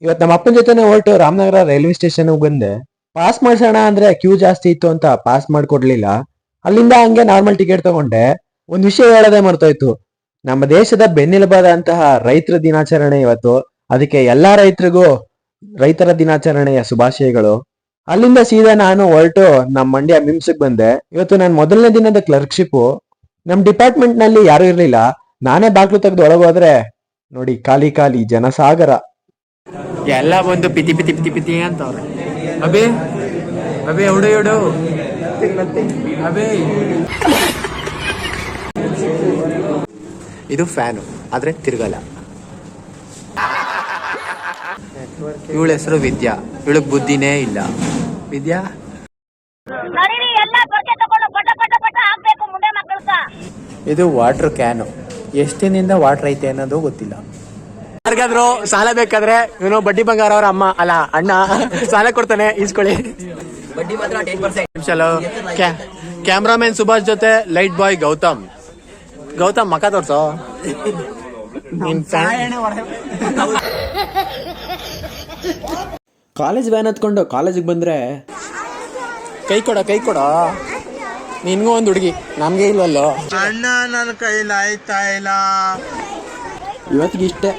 ಇವತ್ತು ನಮ್ಮ ಅಪ್ಪನ ಜೊತೆನೆ ಹೊರಟು ರಾಮನಗರ ರೈಲ್ವೆ ಸ್ಟೇಷನ್ ಬಂದೆ. ಪಾಸ್ ಮಾಡ್ಸೋಣ ಅಂದ್ರೆ ಕ್ಯೂ ಜಾಸ್ತಿ ಇತ್ತು ಅಂತ ಪಾಸ್ ಮಾಡ್ಕೊಡ್ಲಿಲ್ಲ. ಅಲ್ಲಿಂದ ಹಂಗೆ ನಾರ್ಮಲ್ ಟಿಕೆಟ್ ತಗೊಂಡೆ. ಒಂದ್ ವಿಷಯ ಹೇಳೋದೇ ಮರ್ತೋಯ್ತು. ನಮ್ಮ ದೇಶದ ಬೆನ್ನೆಲುಬಾದಂತಹ ರೈತರ ದಿನಾಚರಣೆ ಇವತ್ತು. ಅದಕ್ಕೆ ಎಲ್ಲಾ ರೈತರಿಗೂ ರೈತರ ದಿನಾಚರಣೆಯ ಶುಭಾಶಯಗಳು. ಅಲ್ಲಿಂದ ಸೀದಾ ನಾನು ಹೊರಟು ನಮ್ಮ ಮಂಡ್ಯ ಮಿಮ್ಸ್ಗೆ ಬಂದೆ. ಇವತ್ತು ನಾನು ಮೊದಲನೇ ದಿನದ ಕ್ಲರ್ಕ್ಶಿಪ್. ನಮ್ ಡಿಪಾರ್ಟ್ಮೆಂಟ್ ನಲ್ಲಿ ಯಾರು ಇರ್ಲಿಲ್ಲ. ನಾನೇ ಬಾಗ್ಲು ತೆಗೆದು ಒಳಗೋದ್ರೆ ನೋಡಿ ಖಾಲಿ ಖಾಲಿ ಜನಸಾಗರ. ಎಲ್ಲ ಬಂದು ಪಿತಿ ಪಿತಿ ಪಿತಿ ಪಿತಿ ಅಂತವ್ರೆ. ಅಬೇ ಅಬೇ ಎವಡು ಎವಡು ಅಬೇ. ಇದು ಫ್ಯಾನು ಆದ್ರೆ ತಿರ್ಗಲ್ಲ. ಇವಳ ಹೆಸರು ವಿದ್ಯಾ. ಇವಳಿಗೆ ಬುದ್ಧಿನೇ ಇಲ್ಲ. ವಿದ್ಯಾ ಇದು ವಾಟರ್ ಕ್ಯಾನು. ಎಷ್ಟಿನಿಂದ ವಾಟರ್ ಐತೆ ಅನ್ನೋದು ಗೊತ್ತಿಲ್ಲ. ಯಾರಿಗಾದ್ರು ಸಾಲ ಬೇಕಾದ್ರೆ ಇವನು ಬಡ್ಡಿ ಬಂಗಾರ ಅವ್ರ ಅಮ್ಮ ಅಲ್ಲ ಅಣ್ಣ ಸಾಲ ಕೊಡ್ತಾನೆ, ಈಸ್ಕೊಳ್ಳಿ. ಕ್ಯಾಮ್ರಾಮನ್ ಸುಭಾಷ್ ಜೊತೆ ಲೈಟ್ ಬಾಯ್ ಗೌತಮ್. ಗೌತಮ್ ಮಕ ತೋರ್ಸೋ. ಕಾಲೇಜ್ ವ್ಯಾನ್ ಹತ್ಕೊಂಡು ಕಾಲೇಜಿಗೆ ಬಂದ್ರೆ ಕೈ ಕೊಡ ನಿನ್ಗೂ ಒಂದ್ ಹುಡುಗಿ, ನಮ್ಗೆ ಇಲ್ವಲ್ಲೋ. ಅಣ್ಣ ನನ್ನ ಕೈಲಾಯ್ತಾ ಇಲ್ಲ. ಇವತ್ತಿಗೆ ಇಷ್ಟೇ.